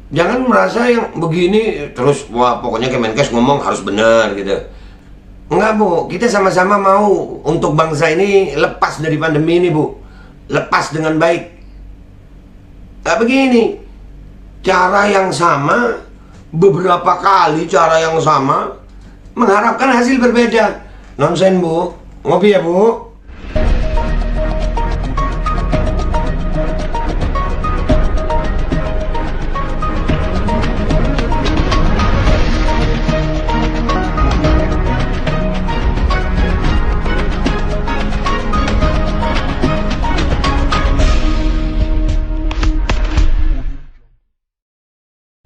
Jangan merasa yang begini terus wah pokoknya Kemenkes ngomong harus benar gitu. Enggak Bu, kita sama-sama mau untuk bangsa ini lepas dari pandemi ini Bu. Lepas dengan baik. Nah begini, cara yang sama, beberapa kali cara yang sama, mengharapkan hasil berbeda. Nonsen Bu, ngopi ya Bu.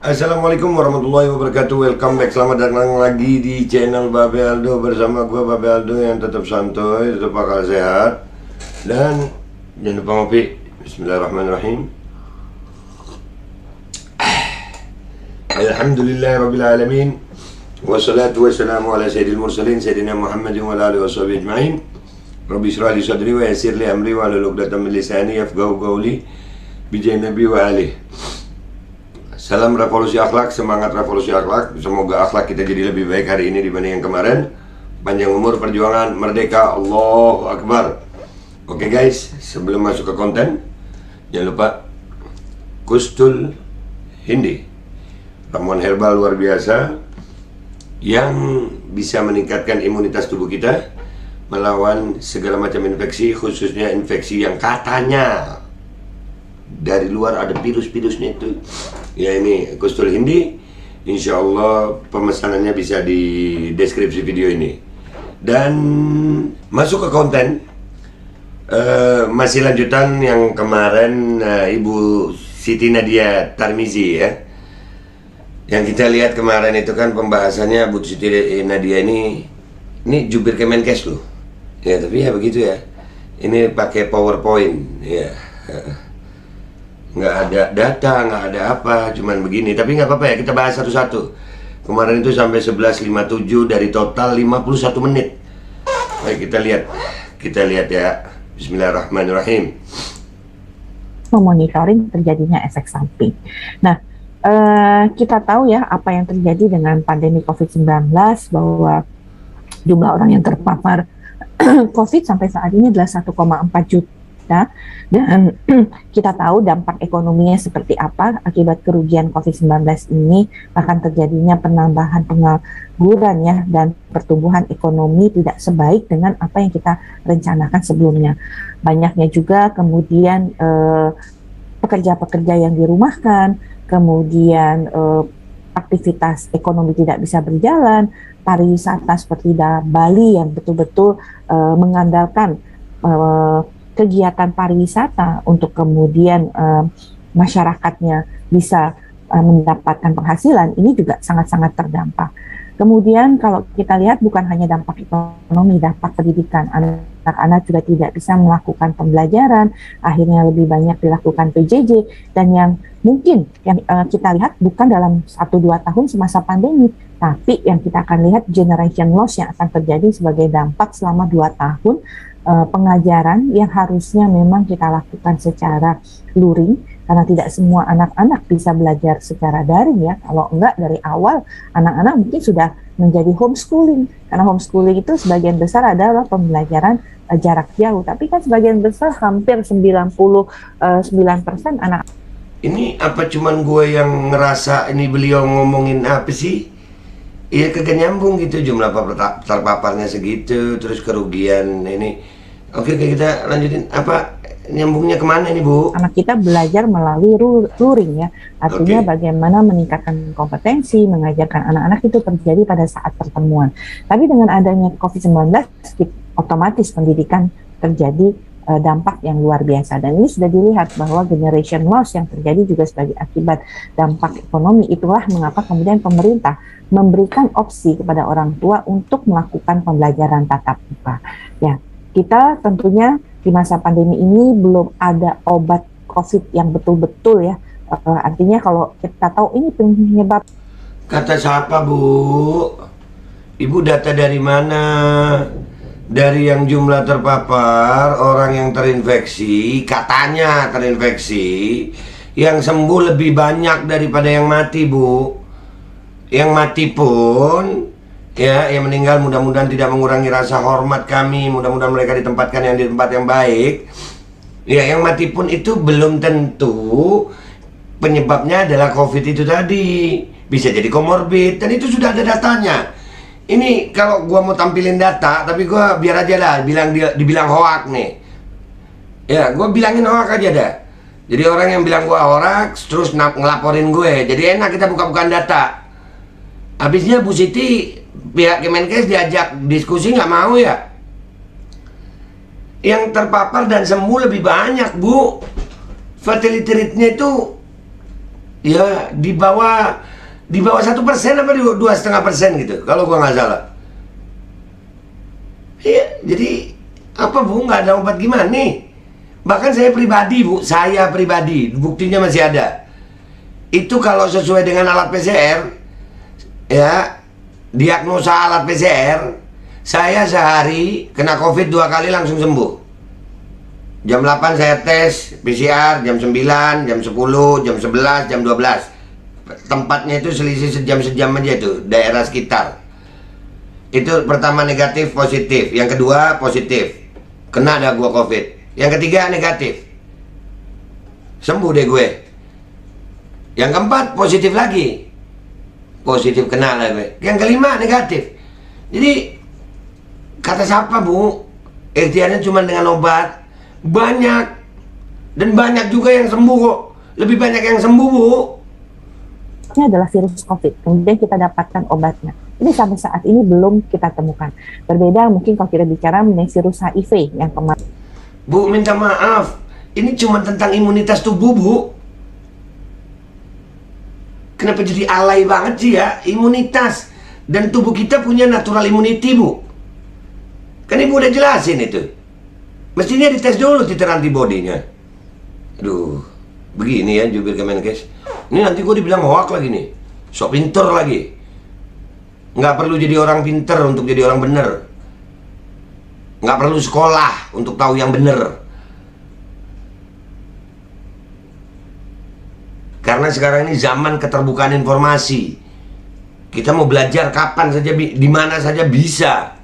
Assalamualaikum warahmatullahi wabarakatuh. Welcome back, selamat datang lagi di channel Babe Aldo. Bersama gue Babe Aldo yang tetap santuy, tetap akal sehat. Dan jangan lupa ngopi. Bismillahirrahmanirrahim. Alhamdulillahirrabbilalamin. Wassalatu wassalamu ala sayyidil mursalin Sayyidina Muhammadin wa ala alihi washabihi ajma'in. Rabbi shrah li sadri wa yassir li amri wa hlul 'uqdatam min lisani yafqahu qawli bijai nabi wa alihi. Salam revolusi akhlak, semangat revolusi akhlak. Semoga akhlak kita jadi lebih baik hari ini dibanding yang kemarin. Panjang umur, perjuangan, merdeka, Allahu Akbar. Oke guys, sebelum masuk ke konten, jangan lupa Kustul Hindi, ramuan herbal luar biasa yang bisa meningkatkan imunitas tubuh kita melawan segala macam infeksi, khususnya infeksi yang katanya dari luar ada virus-virusnya itu. Ya ini Kustul Hindi. Insya Allah pemesanannya bisa di deskripsi video ini. Dan masuk ke konten, masih lanjutan yang kemarin Ibu Siti Nadia Tarmizi ya. Yang kita lihat kemarin itu kan pembahasannya Bu Siti Nadia ini jubir Kemenkes loh. Ya tapi ya begitu ya. Ini pakai PowerPoint ya. Nggak ada data, nggak ada apa, cuman begini. Tapi nggak apa-apa ya, kita bahas satu-satu. Kemarin itu sampai 11.57 dari total 51 menit. Baik, kita lihat ya. Bismillahirrahmanirrahim. Memonitoring terjadinya efek samping. Nah, kita tahu ya apa yang terjadi dengan pandemi COVID-19, bahwa jumlah orang yang terpapar COVID sampai saat ini adalah 1,4 juta. Dan kita tahu dampak ekonominya seperti apa akibat kerugian COVID-19 ini, bahkan terjadinya penambahan pengangguran ya, dan pertumbuhan ekonomi tidak sebaik dengan apa yang kita rencanakan sebelumnya. Banyaknya juga kemudian pekerja-pekerja yang dirumahkan, kemudian aktivitas ekonomi tidak bisa berjalan, pariwisata seperti Bali yang betul-betul mengandalkan kegiatan pariwisata untuk kemudian masyarakatnya bisa mendapatkan penghasilan, ini juga sangat-sangat terdampak. Kemudian kalau kita lihat bukan hanya dampak ekonomi, dampak pendidikan. Anak-anak juga tidak bisa melakukan pembelajaran, akhirnya lebih banyak dilakukan PJJ, dan yang mungkin yang kita lihat bukan dalam 1-2 tahun semasa pandemi, tapi yang kita akan lihat generation loss yang akan terjadi sebagai dampak selama 2 tahun pengajaran yang harusnya memang kita lakukan secara luring, karena tidak semua anak-anak bisa belajar secara daring ya. Kalau enggak dari awal anak-anak mungkin sudah menjadi homeschooling, karena homeschooling itu sebagian besar adalah pembelajaran jarak jauh, tapi kan sebagian besar hampir 99% anak. Ini apa cuman gue yang ngerasa ini beliau ngomongin apa sih? Iya kagak nyambung gitu, jumlah terpaparnya segitu, terus kerugian ini. Oke, kita lanjutin. Apa nyambungnya kemana ini Bu? Anak kita belajar melalui luring ya, artinya bagaimana meningkatkan kompetensi, mengajarkan anak-anak itu terjadi pada saat pertemuan. Tapi dengan adanya COVID-19, otomatis pendidikan terjadi dampak yang luar biasa, dan ini sudah dilihat bahwa generation loss yang terjadi juga sebagai akibat dampak ekonomi. Itulah mengapa kemudian pemerintah memberikan opsi kepada orang tua untuk melakukan pembelajaran tatap muka. Ya, kita tentunya di masa pandemi ini belum ada obat COVID yang betul-betul ya. Artinya kalau kita tahu ini penyebab. Kata siapa Bu? Ibu data dari mana? Dari yang jumlah terpapar, orang yang terinfeksi, katanya terinfeksi, Yang sembuh lebih banyak daripada yang mati, Bu. Yang mati pun, ya, yang meninggal mudah-mudahan tidak mengurangi rasa hormat kami. Mudah-mudahan mereka ditempatkan yang di tempat yang baik. Ya, yang mati pun itu belum tentu penyebabnya adalah COVID itu tadi. Bisa jadi komorbid, dan itu sudah ada datanya. Ini kalau gua mau tampilin data, tapi gua biar aja lah, dibilang hoak nih. Ya, gua bilangin hoak aja dah. Jadi orang yang bilang gua hoax terus ngelaporin gue. Jadi enak kita buka-bukaan data. Habisnya Bu Siti, pihak Kemenkes diajak diskusi nggak mau ya. Yang terpapar dan sembuh lebih banyak, Bu. Fatality rate-nya itu ya di bawah 1% apa 2,5% gitu, kalau gua nggak salah. Iya, jadi apa, Bu, nggak ada obat gimana nih? Bahkan saya pribadi, Bu, buktinya masih ada. Itu kalau sesuai dengan alat PCR, ya, diagnosa alat PCR, saya sehari kena COVID 2 kali langsung sembuh. Jam 8 saya tes PCR, jam 9, jam 10, jam 11, jam 12. Tempatnya itu selisih sejam aja itu, daerah sekitar. Itu pertama negatif, positif. Yang kedua positif, kena ada gua COVID. Yang ketiga negatif, sembuh deh gue. Yang keempat positif lagi, positif kena lah gue. Yang kelima negatif. Jadi kata siapa, Bu, ikhtiarnya cuma dengan obat banyak, dan banyak juga yang sembuh kok. Lebih banyak yang sembuh, Bu. Ini adalah virus COVID, kemudian kita dapatkan obatnya. Ini sampai saat ini belum kita temukan. Berbeda mungkin kalau kita bicara mengenai virus HIV yang kemarin. Bu, minta maaf, ini cuma tentang imunitas tubuh, Bu. Kenapa jadi alay banget sih ya? Imunitas, dan tubuh kita punya natural immunity, Bu. Kan Ibu udah jelasin itu. Mestinya dites dulu titer antibodinya. Aduh, begini ya jubir Kemenkes. Ini nanti gue dibilang hoak lagi nih. Sok pinter lagi. Nggak perlu jadi orang pinter untuk jadi orang bener. Nggak perlu sekolah untuk tahu yang bener. Karena sekarang ini zaman keterbukaan informasi. Kita mau belajar kapan saja, di mana saja bisa.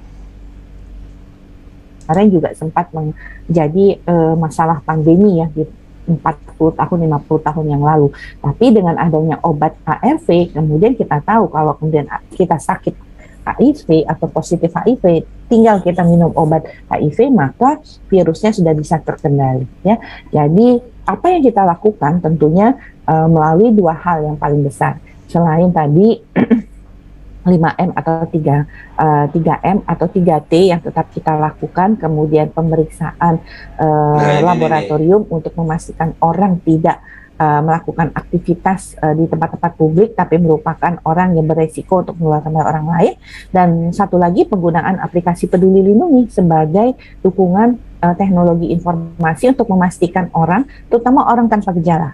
Kemarin juga sempat menjadi masalah pandemi ya di 40 tahun, 50 tahun yang lalu. Tapi dengan adanya obat ARV, kemudian kita tahu kalau kemudian kita sakit HIV atau positif HIV, tinggal kita minum obat HIV, maka virusnya sudah bisa terkendali. Ya. Jadi apa yang kita lakukan tentunya melalui dua hal yang paling besar. Selain tadi 5M atau 3M atau 3T yang tetap kita lakukan, kemudian pemeriksaan laboratorium untuk memastikan orang tidak melakukan aktivitas di tempat-tempat publik tapi merupakan orang yang beresiko untuk menularkan orang lain, dan satu lagi penggunaan aplikasi Peduli Lindungi sebagai dukungan teknologi informasi untuk memastikan orang, terutama orang tanpa gejala.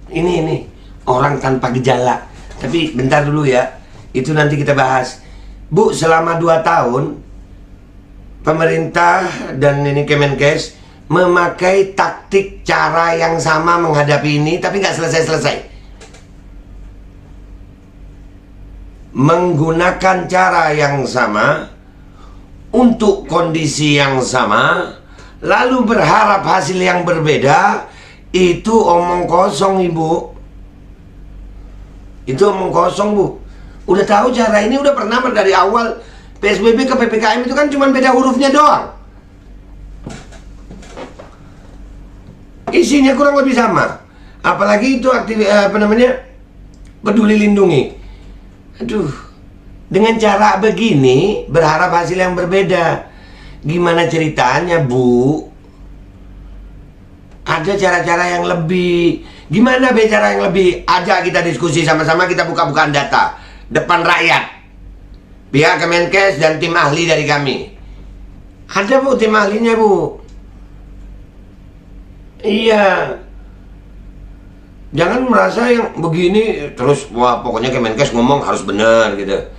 Ini orang tanpa gejala, tapi bentar dulu ya. Itu nanti kita bahas. Bu, selama 2 tahun pemerintah dan ini Kemenkes memakai taktik cara yang sama menghadapi ini, tapi nggak selesai-selesai. Menggunakan cara yang sama untuk kondisi yang sama, lalu berharap hasil yang berbeda. Itu omong kosong, Ibu. Itu omong kosong, Bu. Udah tahu cara ini, udah pernah dari awal PSBB ke PPKM itu kan cuma beda hurufnya doang. Isinya kurang lebih sama. Apalagi itu Peduli Lindungi. Aduh, dengan cara begini berharap hasil yang berbeda. Gimana ceritanya, Bu? Ada cara-cara yang lebih. Gimana cara yang lebih? Ajak kita diskusi sama-sama, kita buka-bukaan data depan rakyat, pihak Kemenkes dan tim ahli dari kami. Ada, Bu, tim ahlinya, Bu. Iya. Jangan merasa yang begini terus, wah pokoknya Kemenkes ngomong harus benar gitu.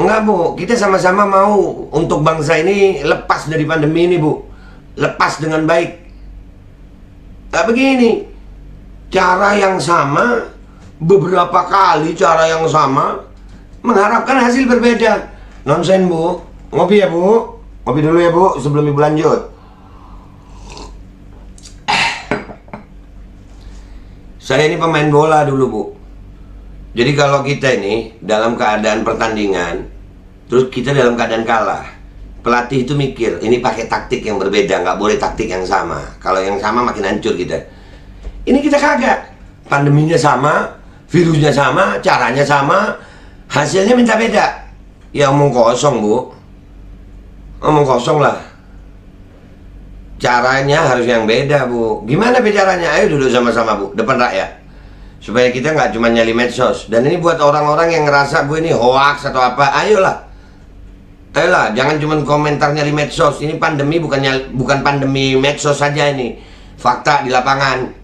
Enggak, Bu, kita sama-sama mau untuk bangsa ini lepas dari pandemi ini, Bu. Lepas dengan baik. Begini, cara yang sama, beberapa kali cara yang sama, mengharapkan hasil berbeda. Nonsen Bu. Ngopi ya Bu. Ngopi dulu ya Bu sebelum Ibu lanjut. Saya ini pemain bola dulu Bu. Jadi kalau kita ini dalam keadaan pertandingan, terus kita dalam keadaan kalah, pelatih itu mikir, ini pakai taktik yang berbeda, nggak boleh taktik yang sama. Kalau yang sama makin hancur kita. Ini kita kagak. Pandeminya sama, virusnya sama, caranya sama, hasilnya minta beda. Ya omong kosong Bu. Omong kosong lah. Caranya harus yang beda Bu. Gimana caranya? Ayo duduk sama-sama Bu, depan rakyat. Supaya kita nggak cuma nyali medsos. Dan ini buat orang-orang yang ngerasa gue ini hoax atau apa, ayolah. Ayolah, jangan cuma komentar nyali medsos. Ini pandemi bukan pandemi medsos saja ini. Fakta di lapangan.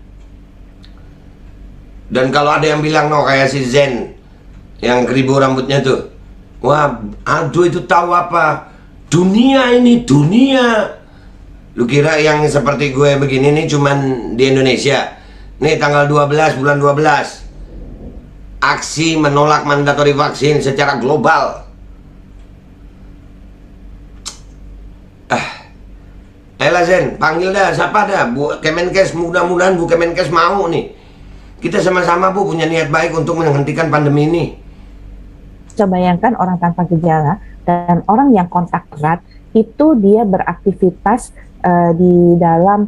Dan kalau ada yang bilang, no kayak si Zen yang keribu rambutnya tuh. Wah, aduh itu tahu apa? Dunia ini, dunia. Lu kira yang seperti gue begini nih cuman di Indonesia? Nih tanggal 12 bulan 12. Aksi menolak mandatori vaksin secara global. Ayolah Zen, panggil dah, siapa dah? Bu Kemenkes, mudah-mudahan Bu Kemenkes mau nih. Kita sama-sama Bu punya niat baik untuk menghentikan pandemi ini. Coba bayangkan orang tanpa gejala dan orang yang kontak erat itu dia beraktivitas di dalam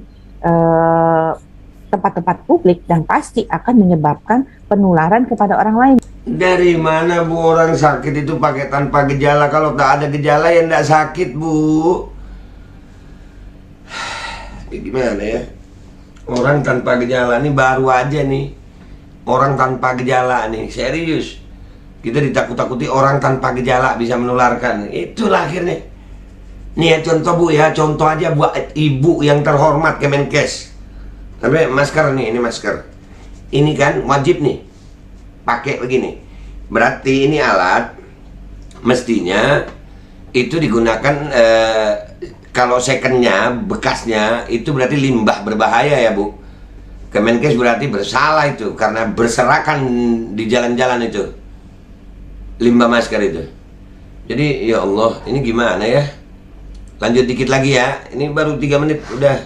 tempat-tempat publik dan pasti akan menyebabkan penularan kepada orang lain. Dari mana Bu orang sakit itu pakai tanpa gejala? Kalau tak ada gejala ya tidak sakit Bu. Gimana ya? Orang tanpa gejala ini baru aja nih. Orang tanpa gejala nih, serius. Kita ditakut-takuti orang tanpa gejala bisa menularkan. Itulah akhirnya. Nih ya contoh Bu ya, contoh aja buat Ibu yang terhormat Kemenkes. Tapi masker nih, ini masker. Ini kan wajib nih, pakai begini. Berarti ini alat, mestinya itu digunakan kalau secondnya, bekasnya, itu berarti limbah berbahaya ya Bu. Kemenkes berarti bersalah itu, karena berserakan di jalan-jalan itu. Limbah masker itu. Jadi ya Allah, ini gimana ya? Lanjut dikit lagi ya. Ini baru 3 menit udah.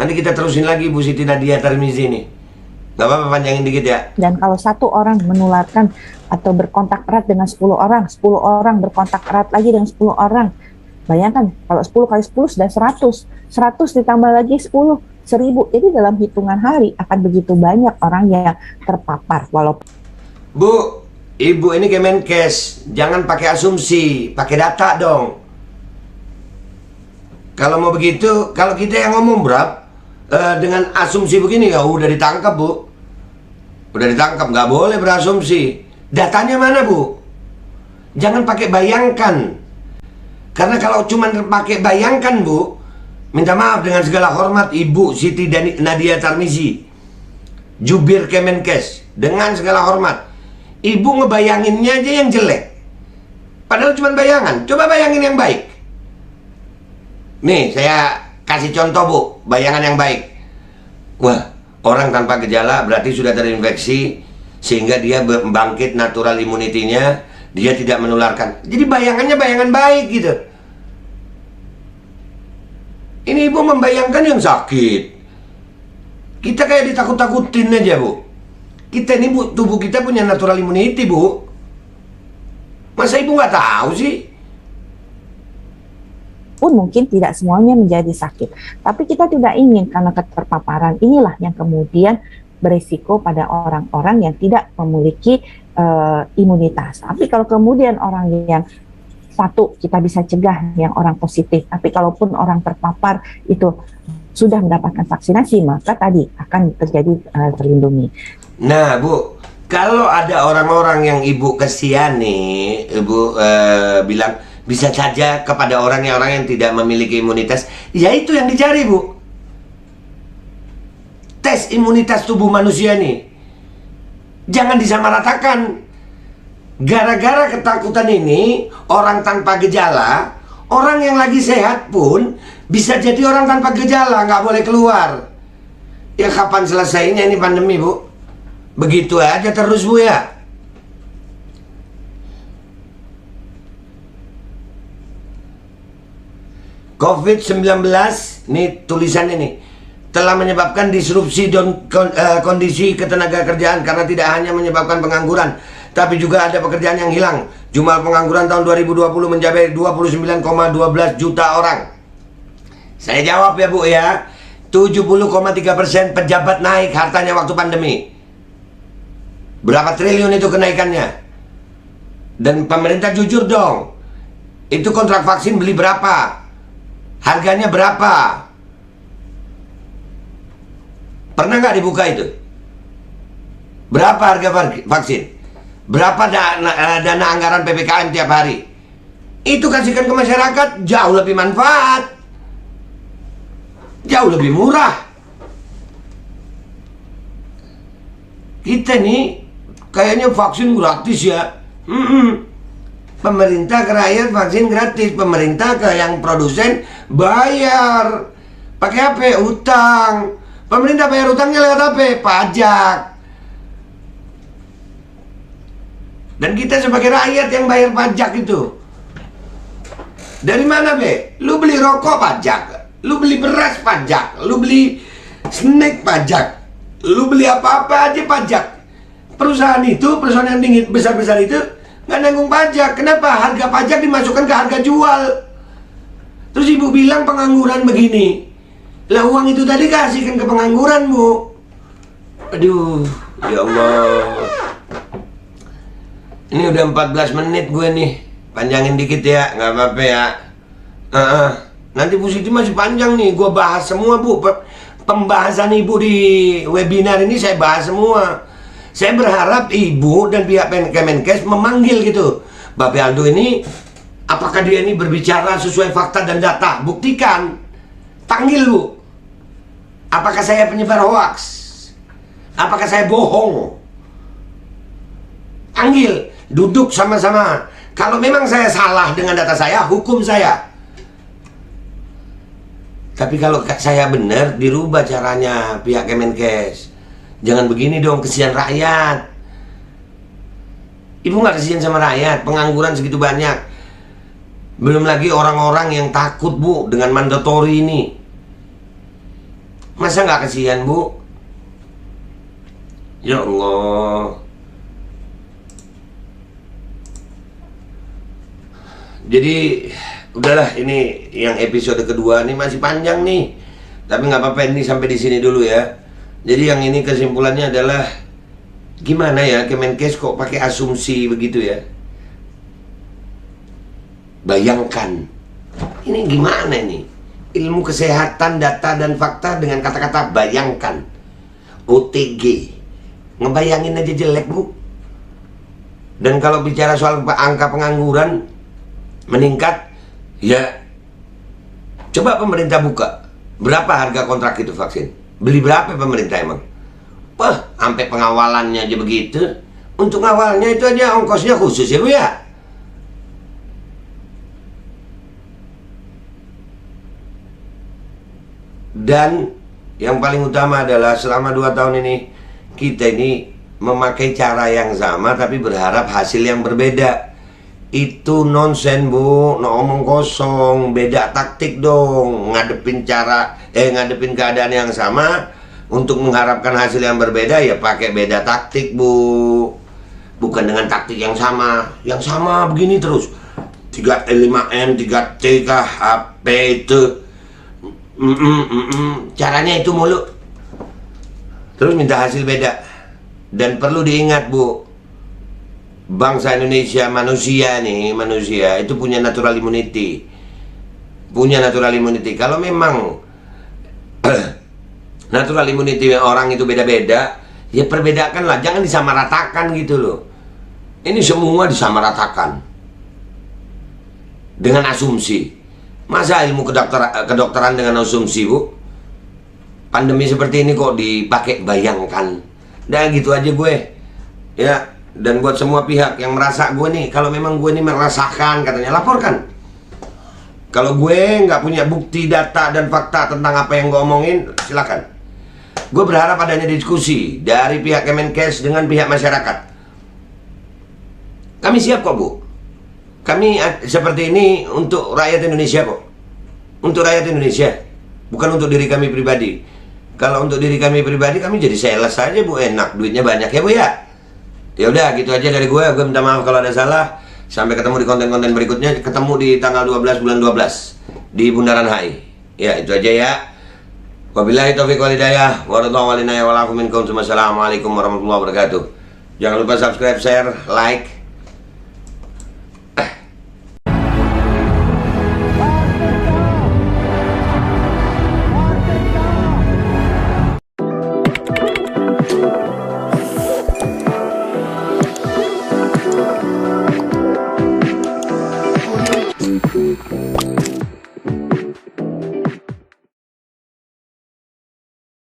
Nanti kita terusin lagi Bu Siti Nadia Tarmizi nih. Gak apa-apa, panjangin dikit ya. Dan kalau satu orang menularkan atau berkontak erat dengan 10 orang, 10 orang berkontak erat lagi dengan 10 orang. Bayangkan kalau 10 kali 10 sudah 100. 100 ditambah lagi 10, 1000. Jadi dalam hitungan hari akan begitu banyak orang yang terpapar. Walaupun Bu, Ibu ini Kemenkes, jangan pakai asumsi, pakai data dong. Kalau mau begitu, kalau kita yang ngomong dengan asumsi begini ya udah ditangkap Bu. Udah ditangkap, nggak boleh berasumsi. Datanya mana Bu? Jangan pakai bayangkan. Karena kalau cuma pakai bayangkan Bu, minta maaf dengan segala hormat Ibu Siti Nadia Tarmizi, Jubir Kemenkes, dengan segala hormat, Ibu ngebayanginnya aja yang jelek. Padahal cuma bayangan. Coba bayangin yang baik. Nih, saya kasih contoh Bu, bayangan yang baik. Wah, orang tanpa gejala berarti sudah terinfeksi, sehingga dia bangkit natural immunity-nya, dia tidak menularkan. Jadi bayangannya bayangan baik gitu. Ini Ibu membayangkan yang sakit. Kita kayak ditakut-takutin aja Bu. Kita ini Bu, tubuh kita punya natural immunity Bu. Masa Ibu nggak tahu sih? pun mungkin tidak semuanya menjadi sakit. Tapi kita tidak ingin karena keterpaparan inilah yang kemudian berisiko pada orang-orang yang tidak memiliki imunitas. Tapi kalau kemudian orang yang satu kita bisa cegah yang orang positif, tapi kalaupun orang terpapar itu sudah mendapatkan vaksinasi, maka tadi akan terjadi terlindungi. Nah Bu, kalau ada orang-orang yang Ibu kesian nih, Ibu bilang bisa saja kepada orang yang tidak memiliki imunitas, ya itu yang dicari Bu. Tes imunitas tubuh manusia nih, jangan disamaratakan. Gara-gara ketakutan ini, orang tanpa gejala, orang yang lagi sehat pun bisa jadi orang tanpa gejala, nggak boleh keluar. Ya kapan selesainya ini pandemi Bu? Begitu aja terus Bu ya. COVID-19, nih tulisannya nih, telah menyebabkan disrupsi kondisi ketenaga kerjaan karena tidak hanya menyebabkan pengangguran, tapi juga ada pekerjaan yang hilang. Jumlah pengangguran tahun 2020 mencapai 29,12 juta orang. Saya jawab ya Bu ya, 70,3% pejabat naik hartanya waktu pandemi. Berapa triliun itu kenaikannya? Dan pemerintah jujur dong, itu kontrak vaksin beli berapa? Harganya berapa? Pernah nggak dibuka itu? Berapa harga vaksin? Berapa dana anggaran PPKM tiap hari? Itu kasihkan ke masyarakat, jauh lebih manfaat, jauh lebih murah. Kita nih kayaknya vaksin gratis ya. Pemerintah ke rakyat vaksin gratis, pemerintah ke yang produsen bayar. Pakai apa? Utang. Pemerintah bayar utangnya lewat apa? Pajak. Dan kita sebagai rakyat yang bayar pajak itu. Dari mana Be? Lu beli rokok pajak, lu beli beras pajak, lu beli snack pajak, lu beli apa-apa aja pajak. Perusahaan yang tinggi besar-besar itu nggak nanggung pajak. Kenapa? Harga pajak dimasukkan ke harga jual. Terus ibu bilang pengangguran begini. Lah uang itu tadi kasihkan ke pengangguran Bu. Aduh, ya Allah. Ini udah 14 menit gue nih. Panjangin dikit ya, nggak apa-apa ya. Nanti Bu Siti masih panjang nih. Gue bahas semua Bu. Pembahasan ibu di webinar ini saya bahas semua. Saya berharap ibu dan pihak Kemenkes memanggil gitu, Bapak Aldo ini, apakah dia ini berbicara sesuai fakta dan data? Buktikan. Panggil Bu. Apakah saya penyebar hoax? Apakah saya bohong? Panggil. Duduk sama-sama. Kalau memang saya salah dengan data saya, hukum saya. Tapi kalau saya benar, dirubah caranya pihak Kemenkes. Jangan begini dong, kesian rakyat. Ibu nggak kesian sama rakyat, pengangguran segitu banyak. Belum lagi orang-orang yang takut Bu dengan mandatori ini. Masa nggak kesian Bu? Ya Allah. Jadi udahlah, ini yang episode kedua nih masih panjang nih. Tapi nggak apa-apa, ini sampai di sini dulu ya. Jadi yang ini kesimpulannya adalah gimana ya Kemenkes kok pakai asumsi begitu ya? Bayangkan, ini gimana ini? Ilmu kesehatan, data dan fakta dengan kata-kata bayangkan. OTG, ngebayangin aja jelek Bu. Dan kalau bicara soal angka pengangguran meningkat, ya coba pemerintah buka berapa harga kontrak itu vaksin. Beli berapa pemerintah emang? Wah, sampai pengawalannya aja begitu. Untuk ngawalnya itu aja ongkosnya khusus ya Bu ya. Dan yang paling utama adalah selama 2 tahun ini kita ini memakai cara yang sama tapi berharap hasil yang berbeda. Itu nonsen Bu, omong kosong. Beda taktik dong. Ngadepin keadaan yang sama untuk mengharapkan hasil yang berbeda, ya pakai beda taktik Bu. Bukan dengan taktik yang sama. Yang sama begini terus. 3M, 3T kah, HP itu. Caranya itu mulu. Terus minta hasil beda. Dan perlu diingat Bu, bangsa Indonesia, manusia itu punya natural immunity. Kalau memang natural immunity orang itu beda-beda, ya perbedakanlah, jangan disamaratakan gitu loh. Ini semua disamaratakan dengan asumsi. Masa ilmu kedokteran dengan asumsi Bu? Pandemi seperti ini kok dipakai bayangkan. Dan gitu aja gue ya. Dan buat semua pihak yang merasa gue nih, kalau memang gue nih merasakan, katanya laporkan. Kalau gue nggak punya bukti, data, dan fakta tentang apa yang gue omongin, silakan. Gue berharap adanya diskusi dari pihak Kemenkes dengan pihak masyarakat. Kami siap kok, Bu. Kami seperti ini untuk rakyat Indonesia kok. Untuk rakyat Indonesia, bukan untuk diri kami pribadi. Kalau untuk diri kami pribadi, kami jadi sales saja, Bu. Enak, duitnya banyak ya, Bu ya. Ya udah, gitu aja dari gue. Gue minta maaf kalau ada salah. Sampai ketemu di konten-konten berikutnya. Ketemu di tanggal 12 bulan 12 di Bundaran HI. Ya, itu aja ya. Wabillahi taufiq wal hidayah. Wassalamualaikum warahmatullahi wabarakatuh. Jangan lupa subscribe, share, like,